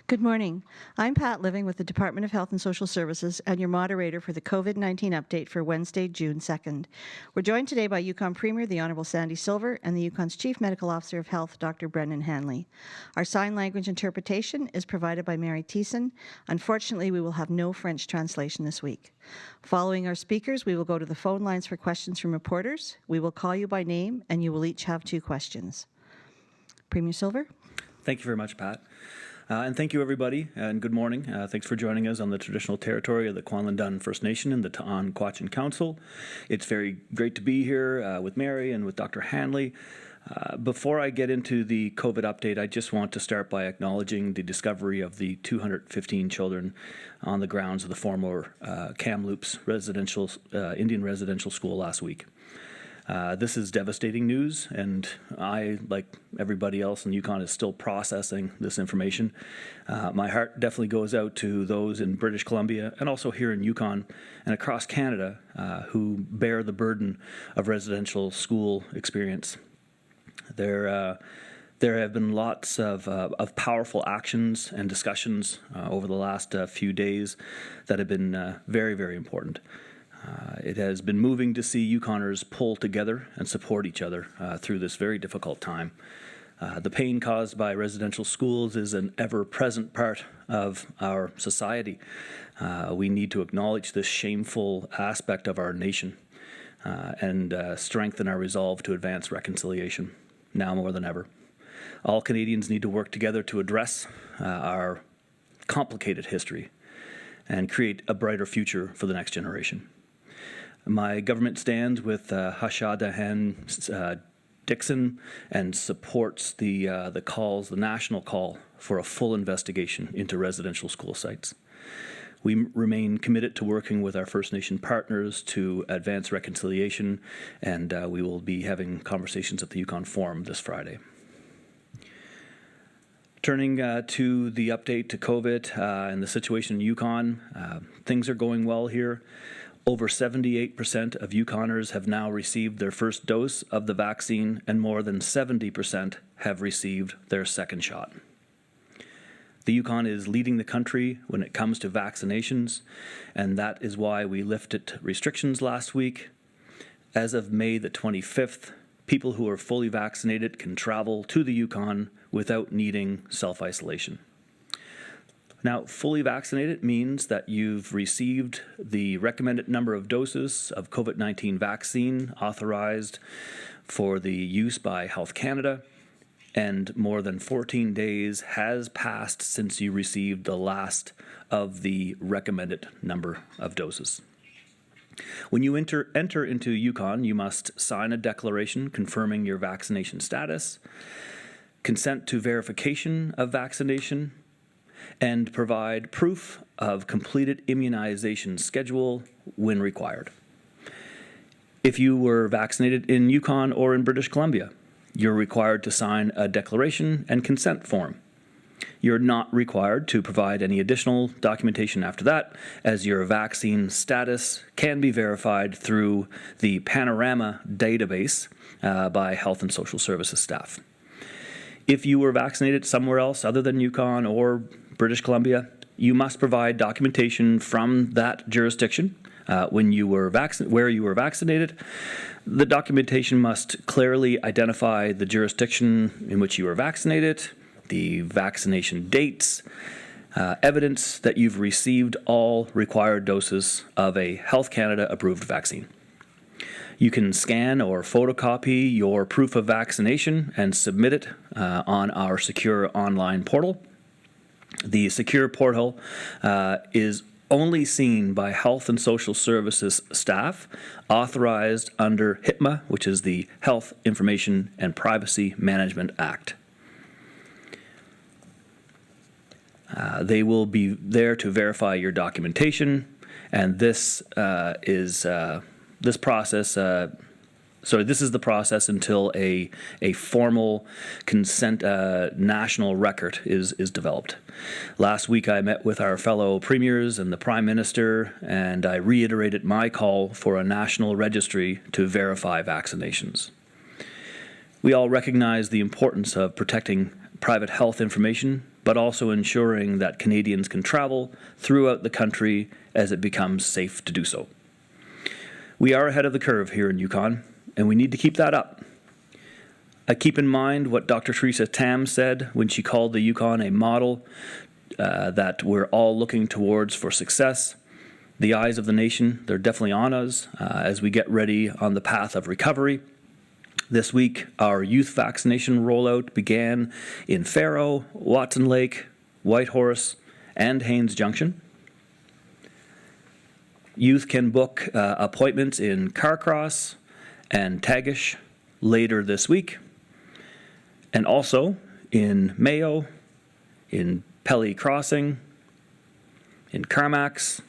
Good morning. I'm Pat Living with the Department of Health and Social Services and your moderator for the COVID-19 update for Wednesday, June 2nd. We're joined today by Yukon Premier, the Honourable Sandy Silver, and the Yukon's Chief Medical Officer of Health, Dr. Brendan Hanley. Our sign language interpretation is provided by Mary Thiessen. Unfortunately, we will have no French translation this week. Following our speakers, we will go to the phone lines for questions from reporters. We will call you by name, and you will each have 2 questions. Premier Silver. Thank you very much, Pat. And thank you, everybody, and good morning. Thanks for joining us on the traditional territory of the Kwanlin First Nation and the Ta'an-Quachin Council. It's very great to be here with Mary and with Dr. Hanley. Before I get into the COVID update, I just want to start by acknowledging the discovery of the 215 children on the grounds of the former Kamloops Indian residential school last week. This is devastating news, and I, like everybody else in Yukon, is still processing this information. My heart definitely goes out to those in British Columbia and also here in Yukon and across Canada who bear the burden of residential school experience. There have been lots of powerful actions and discussions over the last few days that have been very, very important. It has been moving to see Yukoners pull together and support each other through this very difficult time. The pain caused by residential schools is an ever-present part of our society. We need to acknowledge this shameful aspect of our nation and strengthen our resolve to advance reconciliation, now more than ever. All Canadians need to work together to address our complicated history and create a brighter future for the next generation. My government stands with Hashadahan Dixon and supports the national call for a full investigation into residential school sites. We remain committed to working with our First Nation partners to advance reconciliation, and we will be having conversations at the Yukon Forum this Friday. Turning to the update to COVID and the situation in Yukon, things are going well here. Over 78% of Yukoners have now received their first dose of the vaccine, and more than 70% have received their second shot. The Yukon is leading the country when it comes to vaccinations, and that is why we lifted restrictions last week. As of May the 25th, people who are fully vaccinated can travel to the Yukon without needing self-isolation. Now, fully vaccinated means that you've received the recommended number of doses of COVID-19 vaccine authorized for the use by Health Canada, and more than 14 days has passed since you received the last of the recommended number of doses. When you enter into Yukon, you must sign a declaration confirming your vaccination status, consent to verification of vaccination, and provide proof of completed immunization schedule when required. If you were vaccinated in Yukon or in British Columbia, you're required to sign a declaration and consent form. You're not required to provide any additional documentation after that, as your vaccine status can be verified through the Panorama database by Health and Social Services staff. If you were vaccinated somewhere else other than Yukon or British Columbia, you must provide documentation from that jurisdiction where you were vaccinated. The documentation must clearly identify the jurisdiction in which you were vaccinated, the vaccination dates, evidence that you've received all required doses of a Health Canada approved vaccine. You can scan or photocopy your proof of vaccination and submit it on our secure online portal. The secure portal is only seen by Health and Social Services staff authorized under HIPAA, which is the Health Information and Privacy Management Act. They will be there to verify your documentation, and this is the process until a formal consent national record is developed. Last week I met with our fellow premiers and the Prime Minister, and I reiterated my call for a national registry to verify vaccinations. We all recognize the importance of protecting private health information, but also ensuring that Canadians can travel throughout the country as it becomes safe to do so. We are ahead of the curve here in Yukon, and we need to keep that up. I keep in mind what Dr. Theresa Tam said when she called the Yukon a model that we're all looking towards for success. The eyes of the nation, they're definitely on us as we get ready on the path of recovery. This week, our youth vaccination rollout began in Faro, Watson Lake, Whitehorse, and Haines Junction. Youth can book appointments in Carcross and Tagish later this week, and also in Mayo, in Pelly Crossing, in Carmacks,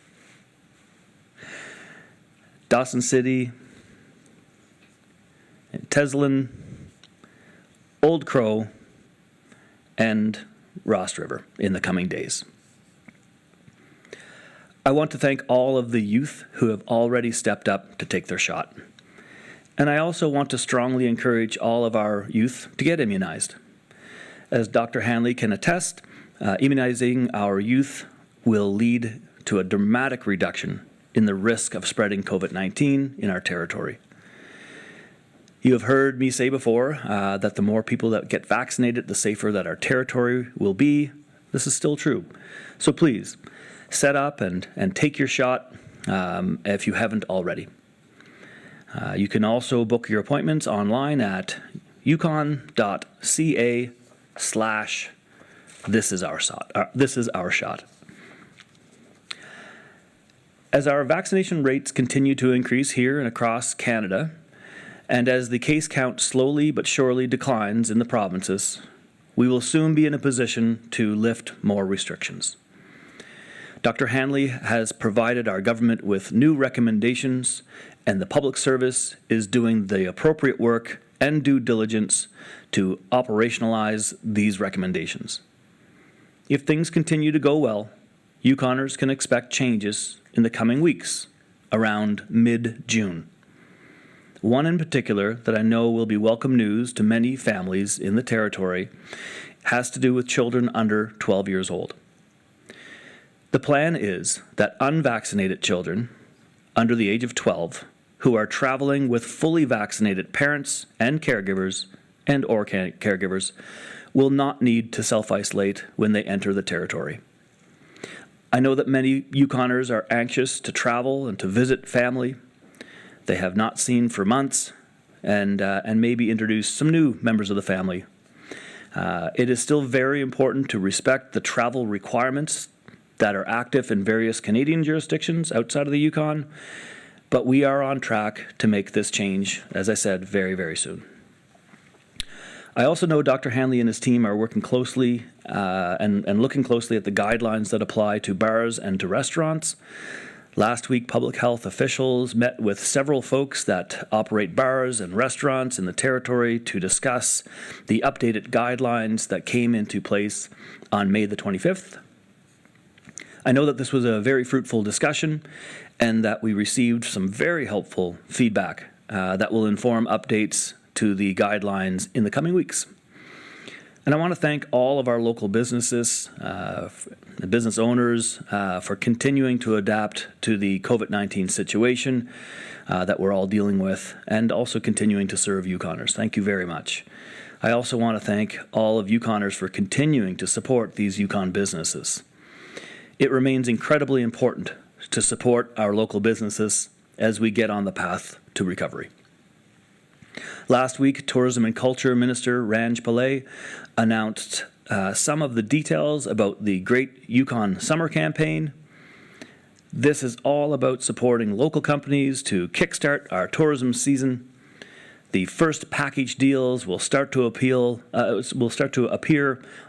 Dawson City, in Teslin, Old Crow, and Ross River in the coming days. I want to thank all of the youth who have already stepped up to take their shot. And I also want to strongly encourage all of our youth to get immunized. As Dr. Hanley can attest, immunizing our youth will lead to a dramatic reduction in the risk of spreading COVID-19 in our territory. You have heard me say before that the more people that get vaccinated, the safer that our territory will be. This is still true. So please, set up and take your shot if you haven't already. You can also book your appointments online at yukon.ca/this is our shot. As our vaccination rates continue to increase here and across Canada, and as the case count slowly but surely declines in the provinces, we will soon be in a position to lift more restrictions. Dr. Hanley has provided our government with new recommendations, and the public service is doing the appropriate work and due diligence to operationalize these recommendations. If things continue to go well, Yukoners can expect changes in the coming weeks, around mid-June. One in particular that I know will be welcome news to many families in the territory has to do with children under 12 years old. The plan is that unvaccinated children under the age of 12 who are traveling with fully vaccinated parents and caregivers or caregivers will not need to self-isolate when they enter the territory. I know that many Yukoners are anxious to travel and to visit family they have not seen for months, and maybe introduce some new members of the family. It is still very important to respect the travel requirements that are active in various Canadian jurisdictions outside of the Yukon, but we are on track to make this change, as I said, very, very soon. I also know Dr. Hanley and his team are working closely and looking closely at the guidelines that apply to bars and to restaurants. Last week, public health officials met with several folks that operate bars and restaurants in the territory to discuss the updated guidelines that came into place on May the 25th. I know that this was a very fruitful discussion and that we received some very helpful feedback that will inform updates to the guidelines in the coming weeks. And I want to thank all of our local businesses, the business owners, for continuing to adapt to the COVID-19 situation that we're all dealing with, and also continuing to serve Yukoners. Thank you very much. I also want to thank all of Yukoners for continuing to support these Yukon businesses. It remains incredibly important to support our local businesses as we get on the path to recovery. Last week, Tourism and Culture Minister Ranj Pillai announced some of the details about the Great Yukon Summer Campaign. This is all about supporting local companies to kickstart our tourism season. The first package deals will start to appear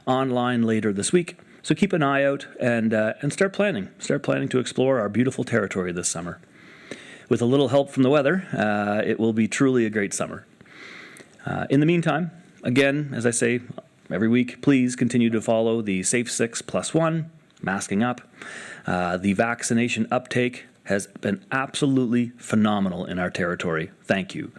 online later this week. So keep an eye out and start planning. Start planning to explore our beautiful territory this summer. With a little help from the weather, it will be truly a great summer. In the meantime, again, as I say every week, please continue to follow the Safe 6+1, masking up. The vaccination uptake has been absolutely phenomenal in our territory. Thank you.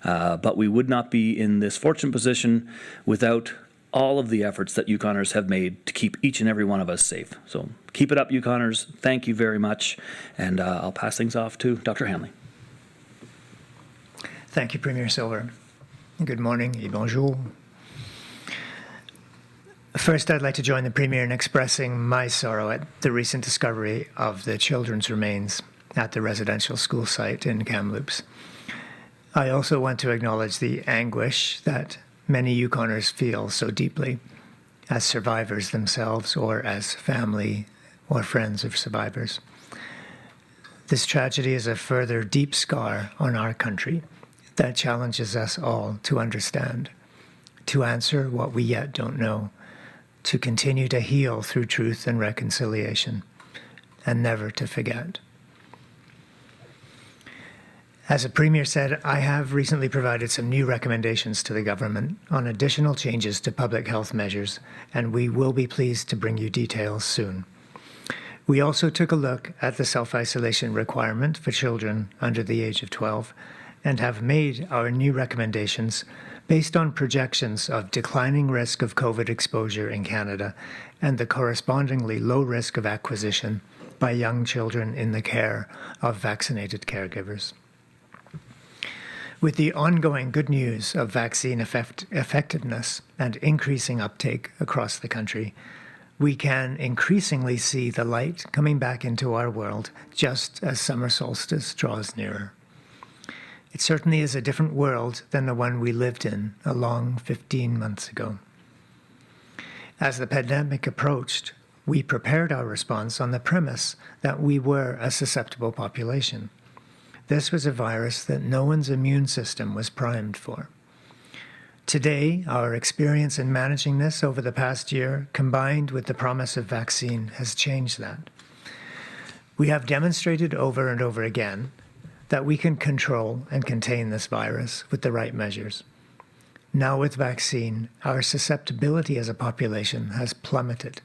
But we would not be in this fortunate position without all of the efforts that Yukoners have made to keep each and every one of us safe. So keep it up, Yukoners. Thank you very much. And I'll pass things off to Dr. Hanley. Thank you, Premier Silver. Good morning et bonjour. First, I'd like to join the Premier in expressing my sorrow at the recent discovery of the children's remains at the residential school site in Kamloops. I also want to acknowledge the anguish that many Yukoners feel so deeply as survivors themselves or as family or friends of survivors. This tragedy is a further deep scar on our country that challenges us all to understand, to answer what we yet don't know, to continue to heal through truth and reconciliation, and never to forget. As the Premier said, I have recently provided some new recommendations to the government on additional changes to public health measures, and we will be pleased to bring you details soon. We also took a look at the self-isolation requirement for children under the age of 12 and have made our new recommendations based on projections of declining risk of COVID exposure in Canada and the correspondingly low risk of acquisition by young children in the care of vaccinated caregivers. With the ongoing good news of vaccine effectiveness and increasing uptake across the country, we can increasingly see the light coming back into our world just as summer solstice draws nearer. It certainly is a different world than the one we lived in a long 15 months ago. As the pandemic approached, we prepared our response on the premise that we were a susceptible population. This was a virus that no one's immune system was primed for. Today, our experience in managing this over the past year, combined with the promise of vaccine, has changed that. We have demonstrated over and over again that we can control and contain this virus with the right measures. Now with vaccine, our susceptibility as a population has plummeted.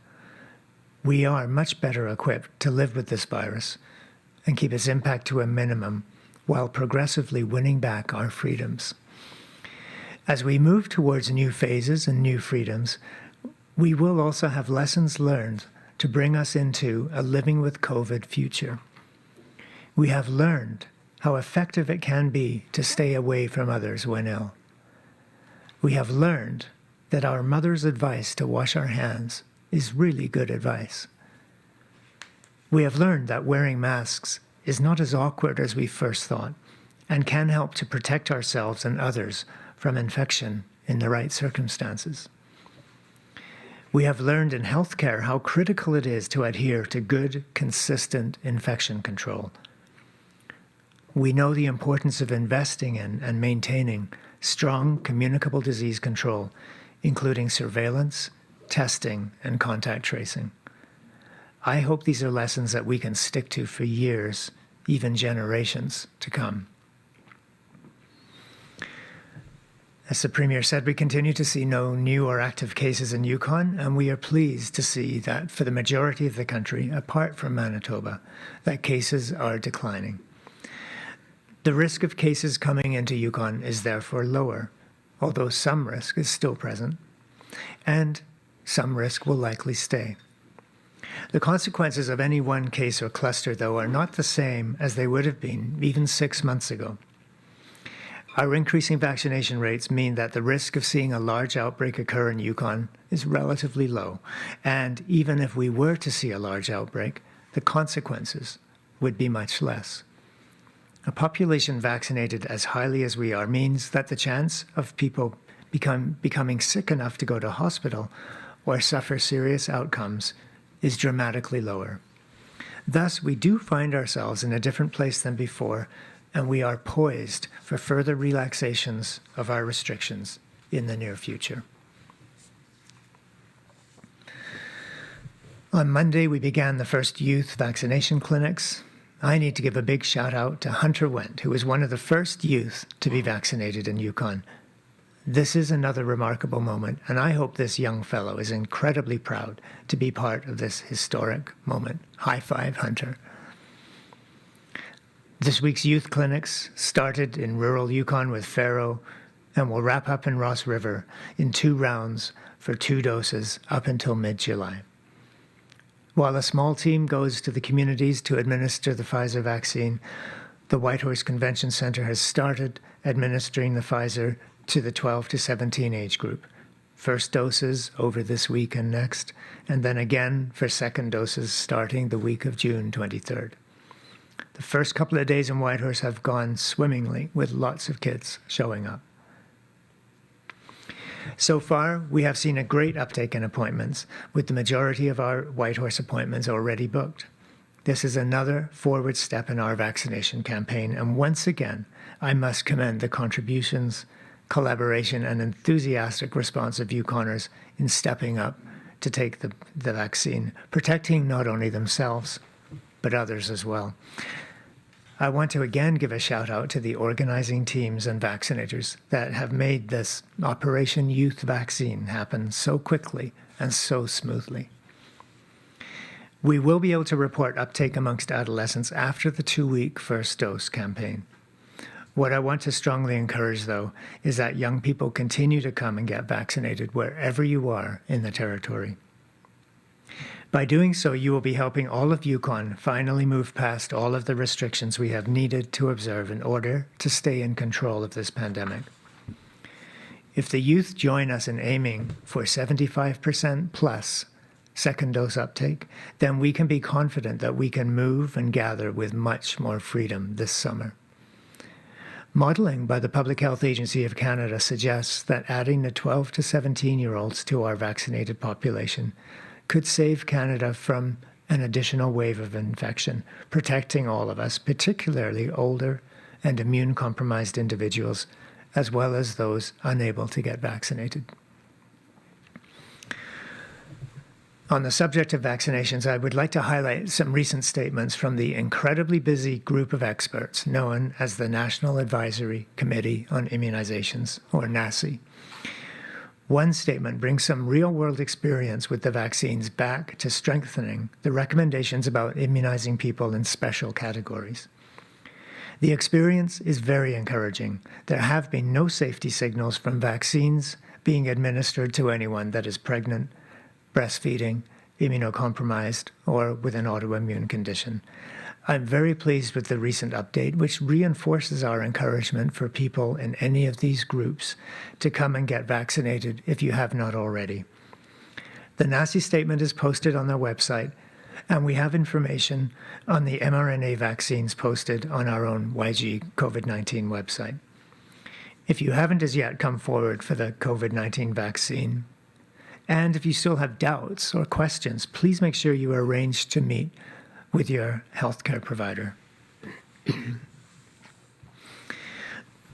We are much better equipped to live with this virus and keep its impact to a minimum while progressively winning back our freedoms. As we move towards new phases and new freedoms, we will also have lessons learned to bring us into a living with COVID future. We have learned how effective it can be to stay away from others when ill. We have learned that our mother's advice to wash our hands is really good advice. We have learned that wearing masks is not as awkward as we first thought and can help to protect ourselves and others from infection in the right circumstances. We have learned in healthcare how critical it is to adhere to good, consistent infection control. We know the importance of investing in and maintaining strong communicable disease control, including surveillance, testing, and contact tracing. I hope these are lessons that we can stick to for years, even generations to come. As the Premier said, we continue to see no new or active cases in Yukon, and we are pleased to see that for the majority of the country, apart from Manitoba, that cases are declining. The risk of cases coming into Yukon is therefore lower, although some risk is still present, and some risk will likely stay. The consequences of any one case or cluster, though, are not the same as they would have been even 6 months ago. Our increasing vaccination rates mean that the risk of seeing a large outbreak occur in Yukon is relatively low, and even if we were to see a large outbreak, the consequences would be much less. A population vaccinated as highly as we are means that the chance of people becoming sick enough to go to hospital or suffer serious outcomes is dramatically lower. Thus, we do find ourselves in a different place than before, and we are poised for further relaxations of our restrictions in the near future. On Monday, we began the first youth vaccination clinics. I need to give a big shout out to Hunter Wendt, who was one of the first youth to be vaccinated in Yukon. This is another remarkable moment, and I hope this young fellow is incredibly proud to be part of this historic moment. High five, Hunter. This week's youth clinics started in rural Yukon with Faro and will wrap up in Ross River in 2 rounds for 2 doses up until mid-July. While a small team goes to the communities to administer the Pfizer vaccine, the Whitehorse Convention Centre has started administering the Pfizer to the 12 to 17 age group. First doses over this week and next, and then again for second doses starting the week of June 23rd. The first couple of days in Whitehorse have gone swimmingly with lots of kids showing up. So far, we have seen a great uptake in appointments, with the majority of our Whitehorse appointments already booked. This is another forward step in our vaccination campaign, and once again, I must commend the contributions, collaboration, and enthusiastic response of Yukoners in stepping up to take the vaccine, protecting not only themselves, but others as well. I want to again give a shout out to the organizing teams and vaccinators that have made this Operation Youth Vaccine happen so quickly and so smoothly. We will be able to report uptake amongst adolescents after the 2-week first dose campaign. What I want to strongly encourage, though, is that young people continue to come and get vaccinated wherever you are in the territory. By doing so, you will be helping all of Yukon finally move past all of the restrictions we have needed to observe in order to stay in control of this pandemic. If the youth join us in aiming for 75% plus second dose uptake, then we can be confident that we can move and gather with much more freedom this summer. Modelling by the Public Health Agency of Canada suggests that adding the 12 to 17-year-olds to our vaccinated population could save Canada from an additional wave of infection, protecting all of us, particularly older and immune-compromised individuals, as well as those unable to get vaccinated. On the subject of vaccinations, I would like to highlight some recent statements from the incredibly busy group of experts known as the National Advisory Committee on Immunizations, or NACI. One statement brings some real-world experience with the vaccines back to strengthening the recommendations about immunizing people in special categories. The experience is very encouraging. There have been no safety signals from vaccines being administered to anyone that is pregnant, breastfeeding, immunocompromised, or with an autoimmune condition. I'm very pleased with the recent update, which reinforces our encouragement for people in any of these groups to come and get vaccinated if you have not already. The NACI statement is posted on their website, and we have information on the mRNA vaccines posted on our own YG COVID-19 website. If you haven't as yet come forward for the COVID-19 vaccine, and if you still have doubts or questions, please make sure you arrange to meet with your healthcare provider.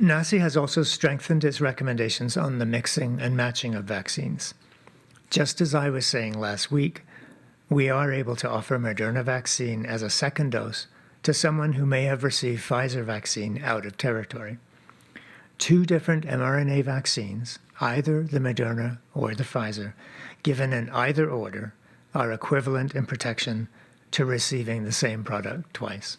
NACI has also strengthened its recommendations on the mixing and matching of vaccines. Just as I was saying last week, we are able to offer Moderna vaccine as a second dose to someone who may have received Pfizer vaccine out of territory. 2 different mRNA vaccines, either the Moderna or the Pfizer, given in either order, are equivalent in protection to receiving the same product twice.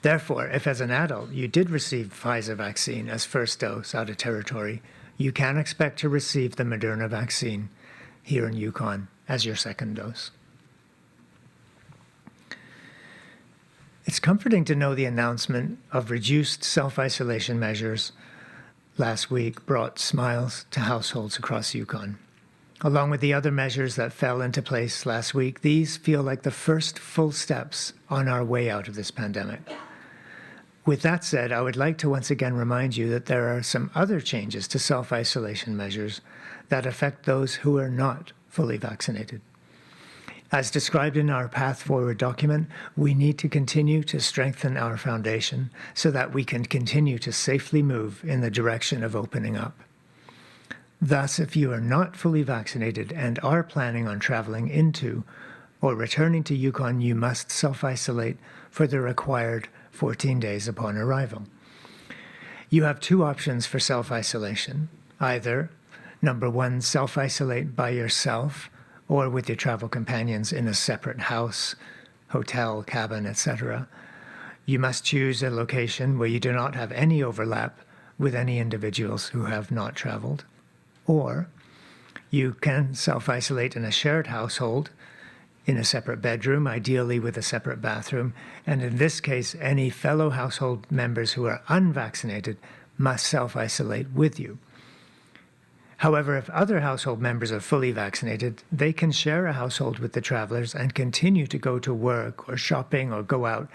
Therefore, if as an adult you did receive Pfizer vaccine as first dose out of territory, you can expect to receive the Moderna vaccine here in Yukon as your second dose. It's comforting to know the announcement of reduced self-isolation measures last week brought smiles to households across Yukon. Along with the other measures that fell into place last week, these feel like the first full steps on our way out of this pandemic. With that said, I would like to once again remind you that there are some other changes to self-isolation measures that affect those who are not fully vaccinated. As described in our Path Forward document, we need to continue to strengthen our foundation so that we can continue to safely move in the direction of opening up. Thus, if you are not fully vaccinated and are planning on traveling into or returning to Yukon, you must self-isolate for the required 14 days upon arrival. You have 2 options for self-isolation. Either, number 1, self-isolate by yourself or with your travel companions in a separate house, hotel, cabin, etc. You must choose a location where you do not have any overlap with any individuals who have not traveled. Or you can self-isolate in a shared household in a separate bedroom, ideally with a separate bathroom. And in this case, any fellow household members who are unvaccinated must self-isolate with you. However, if other household members are fully vaccinated, they can share a household with the travelers and continue to go to work or shopping or go out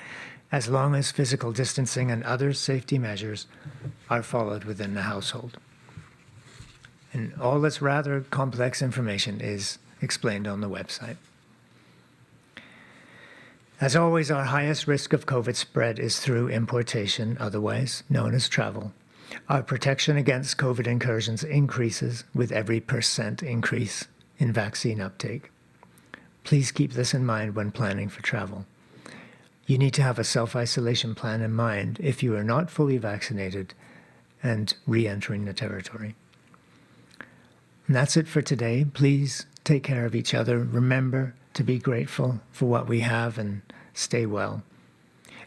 as long as physical distancing and other safety measures are followed within the household. And all this rather complex information is explained on the website. As always, our highest risk of COVID spread is through importation, otherwise known as travel. Our protection against COVID incursions increases with every % increase in vaccine uptake. Please keep this in mind when planning for travel. You need to have a self-isolation plan in mind if you are not fully vaccinated and re-entering the territory. And that's it for today. Please take care of each other. Remember to be grateful for what we have and stay well.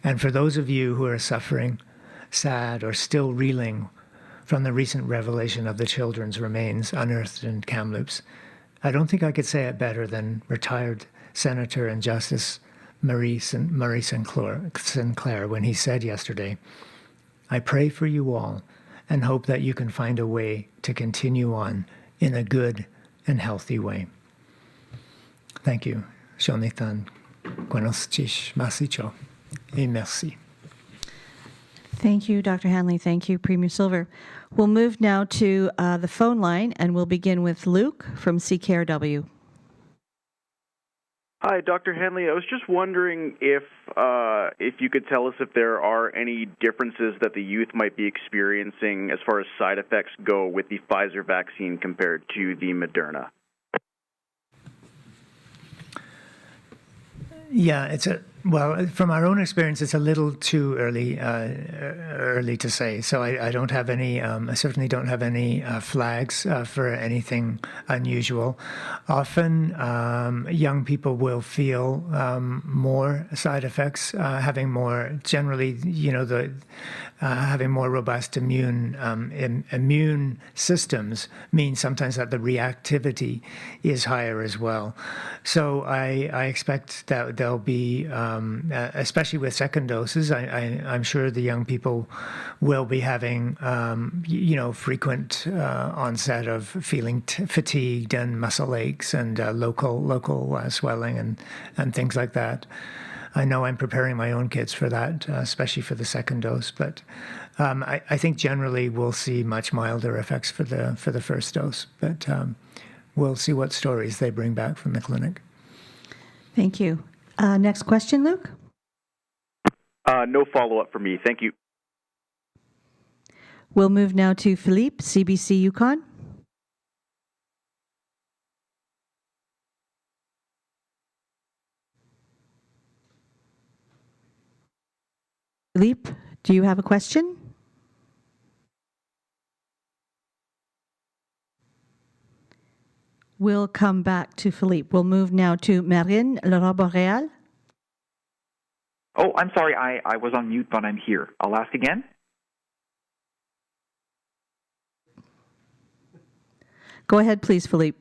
And for those of you who are suffering, sad, or still reeling from the recent revelation of the children's remains unearthed in Kamloops, I don't think I could say it better than retired Senator and Justice Murray Sinclair when he said yesterday, "I pray for you all and hope that you can find a way to continue on in a good and healthy way." Thank you. Shonithan, buenos dias, masicho, et merci. Thank you, Dr. Hanley. Thank you, Premier Silver. We'll move now to the phone line, and we'll begin with Luke from CKRW. Hi, Dr. Hanley. I was just wondering if you could tell us if there are any differences that the youth might be experiencing as far as side effects go with the Pfizer vaccine compared to the Moderna. Yeah, well, from our own experience, it's a little too early to say. So I don't have any. I certainly don't have any flags for anything unusual. Often, young people will feel more side effects, having more generally, having more robust immune systems means sometimes that the reactivity is higher as well. So I expect that there'll be. Especially with second doses, I'm sure the young people will be having, frequent onset of feeling fatigued and muscle aches and local swelling and things like that. I know I'm preparing my own kids for that, especially for the second dose. But I think generally we'll see much milder effects for the first dose. But we'll see what stories they bring back from the clinic. Thank you. Next question, Luke? No follow-up for me. Thank you. We'll move now to Philippe, CBC Yukon. Philippe, do you have a question? We'll come back to Philippe. We'll move now to Marine, Laurent Boreal. Oh, I'm sorry. I was on mute, but I'm here. I'll ask again. Go ahead, please, Philippe.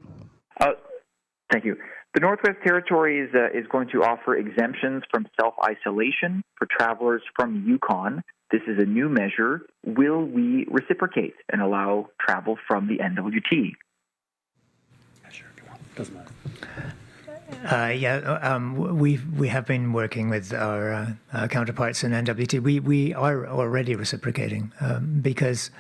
Thank you. The Northwest Territory is going to offer exemptions from self-isolation for travelers from Yukon. This is a new measure. Will we reciprocate and allow travel from the NWT? Sure, if you want. Doesn't matter. We have been working with our counterparts in NWT. We are already reciprocating because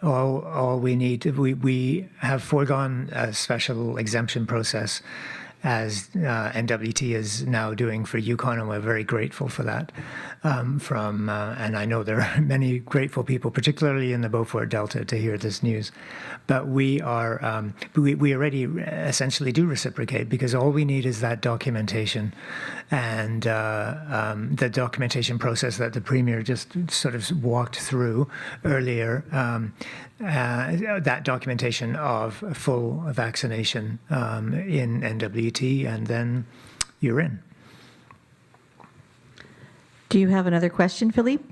all we need, we have foregone a special exemption process as NWT is now doing for Yukon, and we're very grateful for that. And I know there are many grateful people, particularly in the Beaufort Delta, to hear this news. But we are we already essentially do reciprocate because all we need is that documentation, and the documentation process that the Premier just sort of walked through earlier. That documentation of full vaccination in NWT, and then you're in. Do you have another question, Philippe?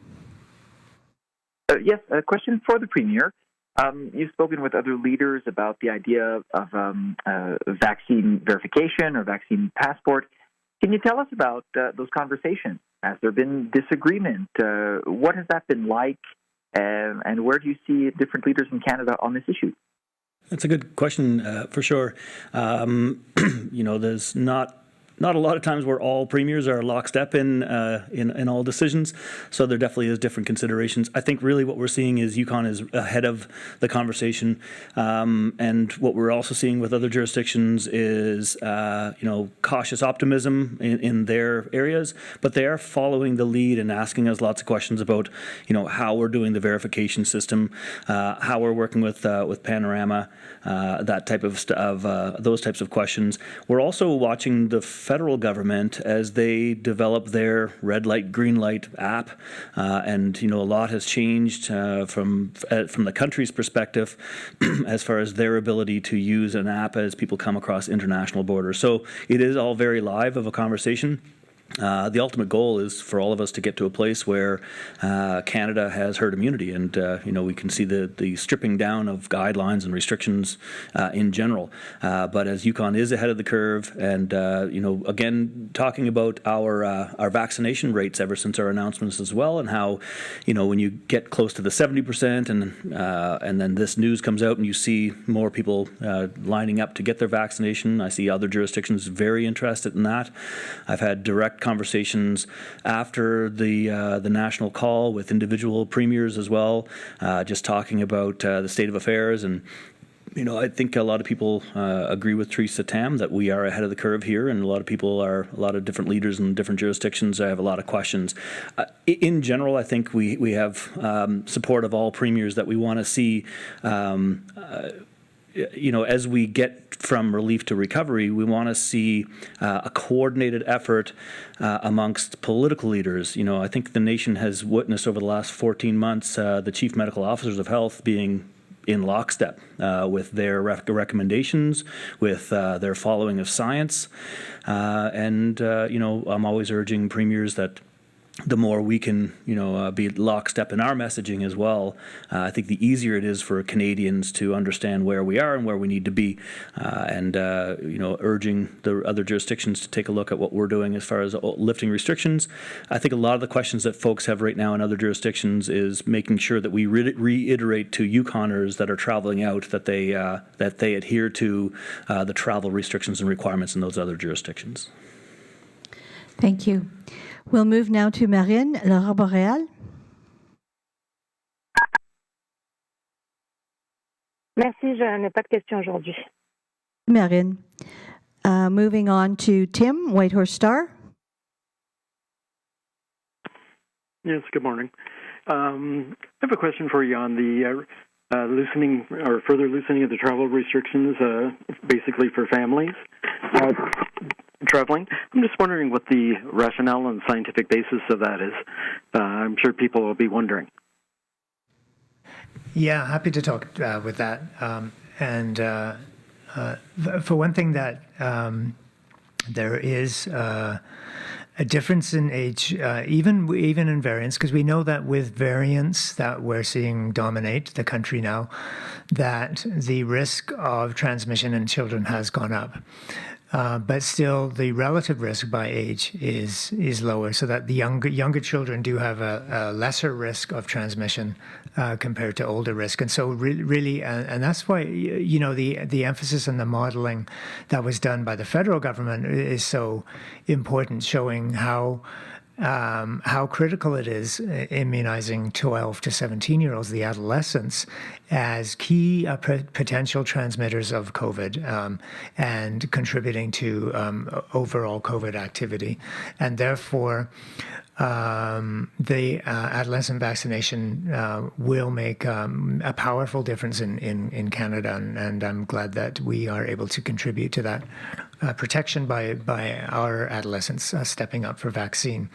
Yes, a question for the Premier. You've spoken with other leaders about the idea of vaccine verification or vaccine passport. Can you tell us about those conversations? Has there been disagreement? What has that been like? And where do you see different leaders in Canada on this issue? That's a good question, for sure. There's not a lot of times where all premiers are lockstep in all decisions, so there definitely is different considerations. I think really what we're seeing is Yukon is ahead of the conversation, and what we're also seeing with other jurisdictions is cautious optimism in their areas, but they are following the lead and asking us lots of questions about how we're doing the verification system, how we're working with Panorama, that type of those types of questions. We're also watching the federal government as they develop their red light, green light app, and a lot has changed from the country's perspective as far as their ability to use an app as people come across international borders. So it is all very live of a conversation. The ultimate goal is for all of us to get to a place where Canada has herd immunity, and we can see the stripping down of guidelines and restrictions in general. But as Yukon is ahead of the curve, and again talking about our vaccination rates ever since our announcements as well, and how when you get close to the 70%, and then this news comes out and you see more people lining up to get their vaccination. I see other jurisdictions very interested in that. I've had direct conversations after the national call with individual premiers as well, just talking about the state of affairs. And I think a lot of people agree with Theresa Tam that we are ahead of the curve here, and a lot of different leaders in different jurisdictions have a lot of questions. In general, I think we have support of all premiers that we want to see. As we get from relief to recovery, we want to see a coordinated effort amongst political leaders. I think the nation has witnessed over the last 14 months the chief medical officers of health being in lockstep with their recommendations, with their following of science. I'm always urging premiers that the more we can, be lockstep in our messaging as well, I think the easier it is for Canadians to understand where we are and where we need to be, and urging the other jurisdictions to take a look at what we're doing as far as lifting restrictions. I think a lot of the questions that folks have right now in other jurisdictions is making sure that we reiterate to Yukoners that are traveling out that they adhere to the travel restrictions and requirements in those other jurisdictions. Thank you. We'll move now to Marine, Laura Boréal. Merci, je n'ai pas de questions aujourd'hui. Marine. Moving on to Tim, Whitehorse Star. Yes, good morning. I have a question for you on the loosening or further loosening of the travel restrictions, basically for families traveling. I'm just wondering what the rationale and scientific basis of that is. I'm sure people will be wondering. Yeah, happy to talk with that. For one thing, that there is a difference in age, even in variants, because we know that with variants that we're seeing dominate the country now, that the risk of transmission in children has gone up. But still, the relative risk by age is lower, so that the younger children do have a lesser risk of transmission compared to older risk. And so really, and that's why the emphasis on the modeling that was done by the federal government is so important, showing how critical it is immunizing 12 to 17-year-olds, the adolescents, as key potential transmitters of COVID and contributing to overall COVID activity. And therefore, the adolescent vaccination will make a powerful difference in Canada, and I'm glad that we are able to contribute to that protection by our adolescents stepping up for vaccine.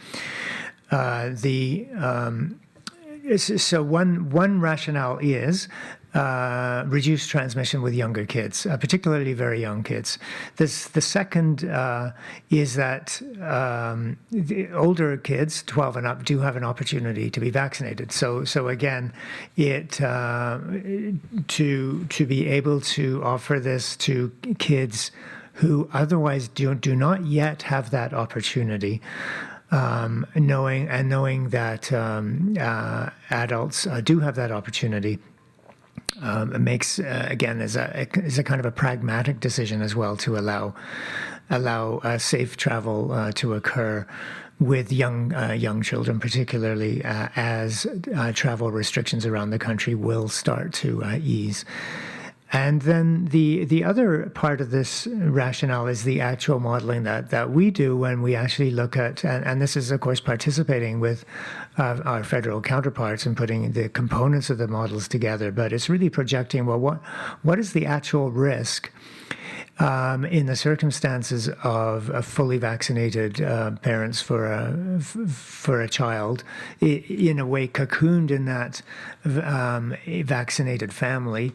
So one rationale is reduce transmission with younger kids, particularly very young kids. The second is that the older kids, 12 and up, do have an opportunity to be vaccinated. So again, to be able to offer this to kids who otherwise do not yet have that opportunity, knowing that adults do have that opportunity. It makes again is a kind of a pragmatic decision as well to allow safe travel to occur with young children, particularly as travel restrictions around the country will start to ease. And then the other part of this rationale is the actual modeling that we do when we actually look at, and this is, of course, participating with our federal counterparts and putting the components of the models together, but it's really projecting, well, what is the actual risk in the circumstances of fully vaccinated parents for a child, in a way cocooned in that vaccinated family,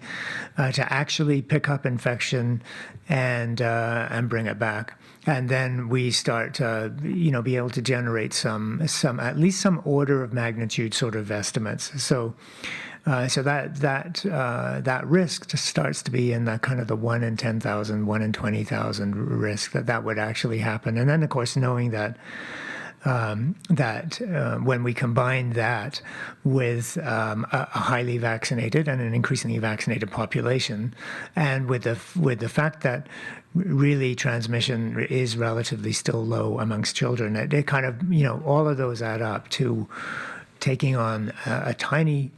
to actually pick up infection and bring it back. And then we start be able to generate some at least some order of magnitude sort of estimates. So that risk just starts to be in that kind of the 1 in 10,000, 1 in 20,000 risk that would actually happen. And then, of course, knowing that when we combine that with a highly vaccinated and an increasingly vaccinated population, and with the fact that really transmission is relatively still low amongst children, it kind of, all of those add up to taking on a tiny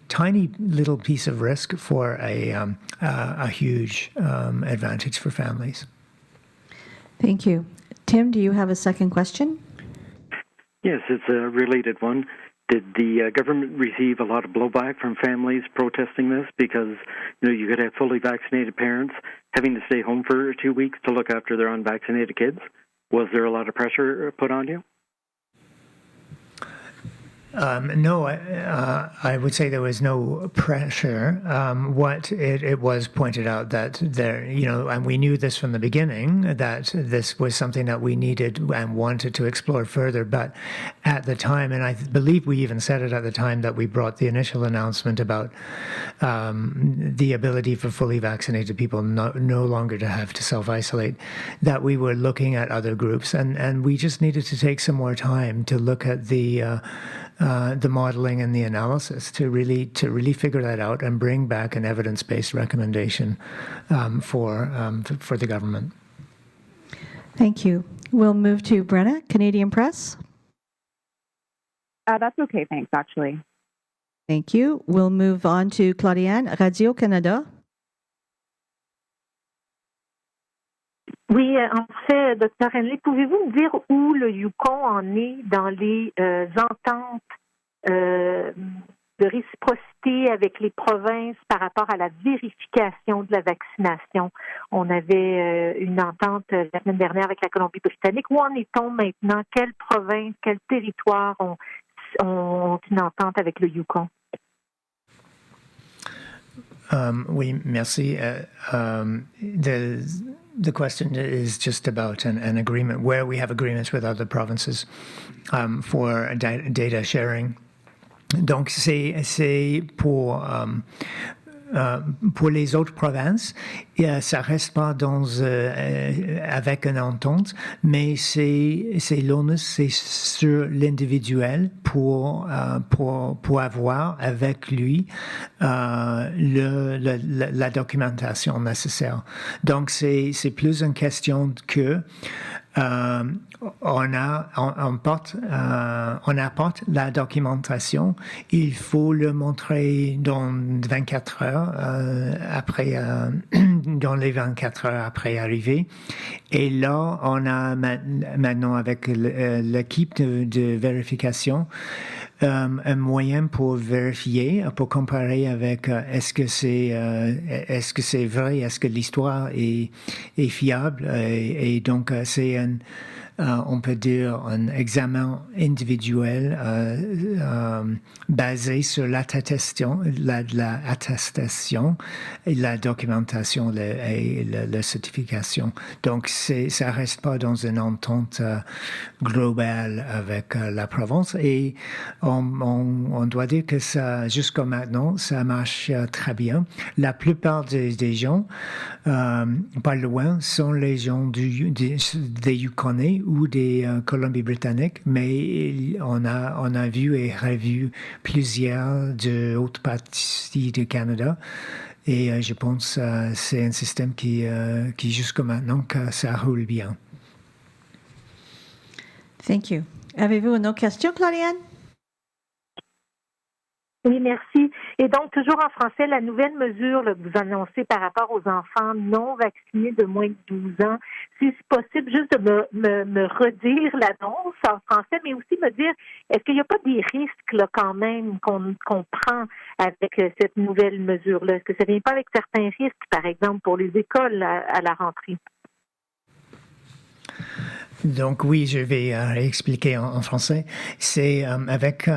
little piece of risk for a huge advantage for families. Thank you. Tim, do you have a second question? Yes, it's a related one. Did the government receive a lot of blowback from families protesting this? Because you could have fully vaccinated parents having to stay home for 2 weeks to look after their unvaccinated kids. Was there a lot of pressure put on you? No, I would say there was no pressure. What it was pointed out that there, and we knew this from the beginning, that this was something that we needed and wanted to explore further. But at the time, and I believe we even said it at the time that we brought the initial announcement about the ability for fully vaccinated people no longer to have to self-isolate, that we were looking at other groups, and we just needed to take some more time to look at the modeling and the analysis to really figure that out and bring back an evidence-based recommendation for the government. Thank you. We'll move to Brenna, Canadian Press. That's okay, thanks, actually. Thank you. We'll move on to Claudiane, Radio-Canada. Oui, en fait, Dr. Hanley, pouvez-vous me dire où le Yukon en est dans les ententes de réciprocité avec les provinces par rapport à la vérification de la vaccination? On avait une entente la semaine dernière avec la Colombie-Britannique. Où en est-on maintenant? Quelles provinces, quels territoires ont une entente avec le Yukon? Oui, merci. The question is just about an agreement where we have agreements with other provinces for data sharing. Donc, c'est pour les autres provinces, ça reste pas avec une entente, mais c'est l'onus, c'est sur l'individuel pour avoir avec lui la documentation nécessaire. Donc c'est plus une question que on apporte la documentation, il faut le montrer dans 24 heures après, dans les 24 heures après arrivée. Et là, on a maintenant avec l'équipe de vérification un moyen pour vérifier, pour comparer avec est-ce que c'est vrai, est-ce que l'histoire est fiable, et donc c'est on peut dire, un examen individuel basé sur l'attestation, l'attestation et la documentation et la certification. Donc, ça reste pas dans une entente globale avec la province et on doit dire que ça, jusqu'à maintenant, ça marche très bien. La plupart des gens, pas loin, sont les gens des Yukonais ou des Colombie-Britanniques, mais on a vu et revu plusieurs d'autres parties du Canada. Et je pense que c'est un système qui jusqu'à maintenant, que ça roule bien. Thank you. Avez-vous une autre question, Claudiane? Oui, merci. Et donc, toujours en français, la nouvelle mesure là, que vous annoncez par rapport aux enfants non vaccinés de moins de 12 ans, si c'est possible juste de me redire l'annonce en français, mais aussi me dire, est-ce qu'il n'y a pas des risques là, quand même qu'on prend avec cette nouvelle mesure-là? Est-ce que ça ne vient pas avec certains risques, par exemple, pour les écoles à la rentrée? Donc oui, je vais expliquer en français. C'est avec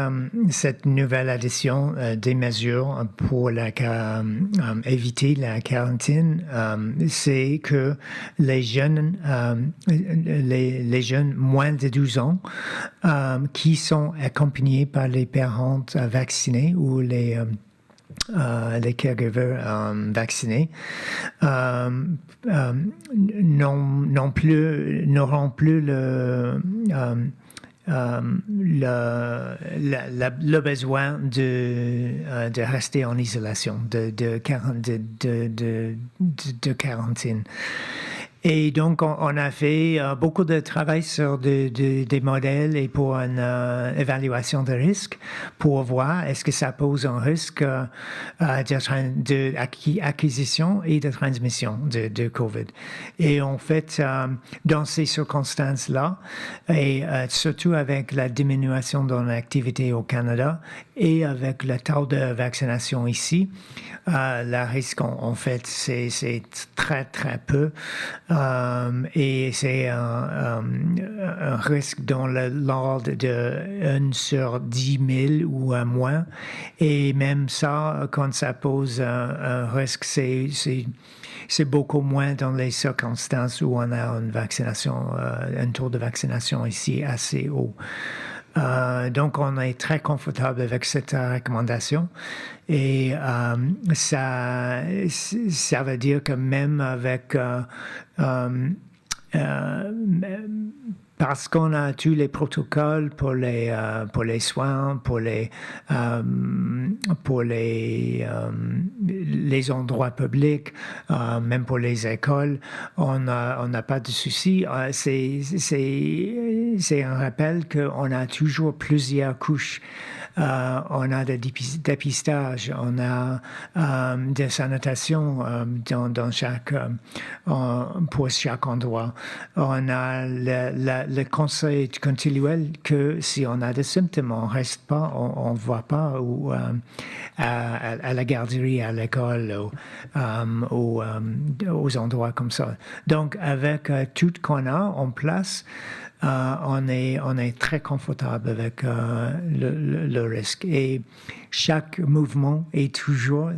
cette nouvelle addition des mesures pour éviter la quarantaine, c'est que les jeunes moins de 12 ans qui sont accompagnés par les parents vaccinés ou les caregivers vaccinés n'auront plus le besoin de rester en isolation, de quarantaine. Et donc, on a fait beaucoup de travail sur des modèles et pour une évaluation de risque pour voir est-ce que ça pose un risque d'acquisition et de transmission de COVID. Et en fait, dans ces circonstances-là, et surtout avec la diminution de l'activité au Canada et avec le taux de vaccination ici, le risque, en fait, c'est très, très peu. Et c'est un risque dans l'ordre de 1 sur 10 000 ou moins. Et même ça, quand ça pose un risque, c'est beaucoup moins dans les circonstances où on a une vaccination, un taux de vaccination ici assez haut. Donc, on est très confortable avec cette recommandation et ça veut dire que même avec parce qu'on a tous les protocoles pour les soins, pour les endroits publics, même pour les écoles, on n'a pas de souci. C'est un rappel qu'on a toujours plusieurs couches. On a des dépistages, on a des sanitations dans pour chaque endroit. On a le conseil continuel que si on a des symptômes, on ne reste pas, on ne voit pas ou à la garderie, à l'école ou aux endroits comme ça. Donc, avec tout qu'on a en place, on est très confortable avec le risque. Et chaque mouvement est toujours,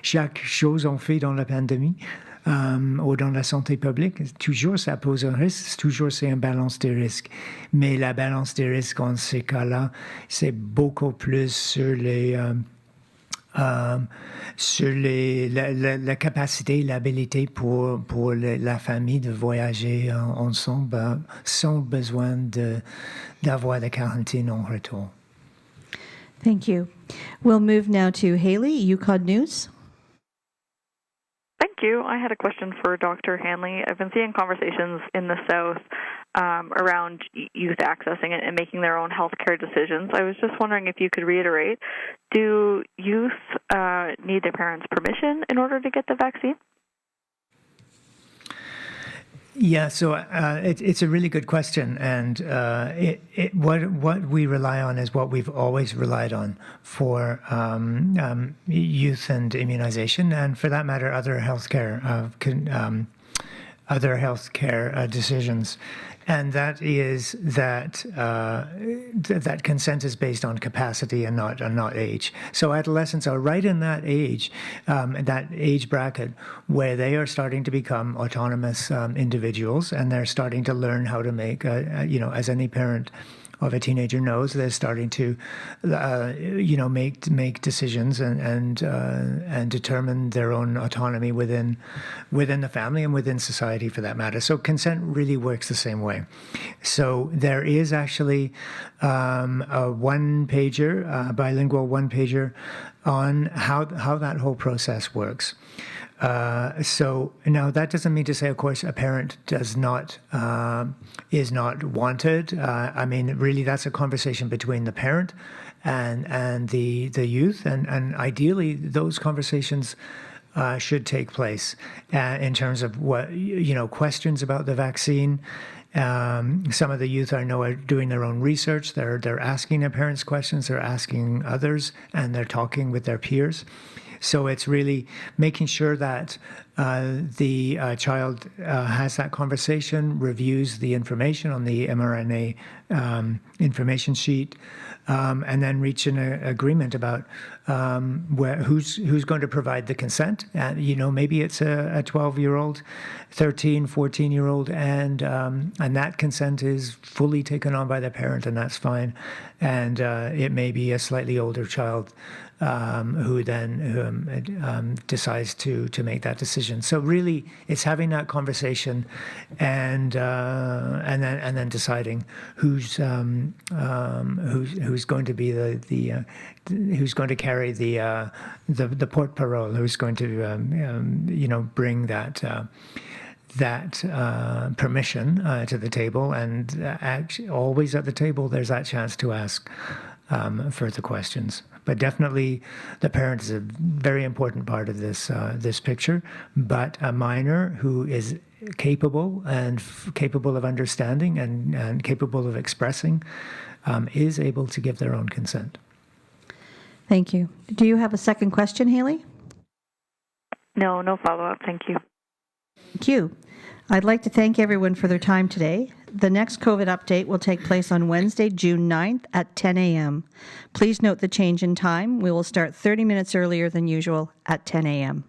chaque chose qu'on fait dans la pandémie ou dans la santé publique, toujours ça pose un risque, toujours c'est une balance des risques. Mais la balance des risques en ces cas-là, c'est beaucoup plus sur la capacité, l'habilité pour la famille de voyager ensemble sans besoin d'avoir la quarantaine en retour. Thank you. We'll move now to Haley, Yukon News. Thank you. I had a question for Dr. Hanley. I've been seeing conversations in the South around youth accessing and making their own healthcare decisions. I was just wondering if you could reiterate, do youth need their parents' permission in order to get the vaccine? Yeah, so it's a really good question, and what we rely on is what we've always relied on for youth and immunization, and for that matter, other healthcare decisions. and that is that that consent is based on capacity and not age. So adolescents are right in that age bracket where they are starting to become autonomous individuals, and they're starting to learn how to make, as any parent of a teenager knows, they're starting to, make decisions and determine their own autonomy within the family and within society, for that matter. So consent really works the same way. So there is actually a one-pager, bilingual one-pager, on how that whole process works. So now that doesn't mean to say, of course, a parent is not wanted. I mean, really, that's a conversation between the parent and the youth, and ideally, those conversations should take place in terms of what questions about the vaccine. Some of the youth I know are doing their own research. They're asking their parents questions. They're asking others, and they're talking with their peers. So it's really making sure that the child has that conversation, reviews the information on the mRNA information sheet, and then reach an agreement about who's going to provide the consent. Maybe it's a 12-year-old, 13, 14-year-old, and that consent is fully taken on by the parent, and that's fine. And it may be a slightly older child who then decides to make that decision. So really, it's having that conversation, and then deciding who's going to be who's going to carry the porte-parole, who's going to bring that permission to the table, and actually always at the table there's that chance to ask further questions. But definitely the parent is a very important part of this picture, but a minor who is capable of understanding and capable of expressing is able to give their own consent. Thank you. Do you have a second question, Haley? No follow-up. Thank you. Thank you. I'd like to thank everyone for their time today. The next COVID update will take place on Wednesday, June 9th at 10 a.m. Please note the change in time. We will start 30 minutes earlier than usual at 10 a.m.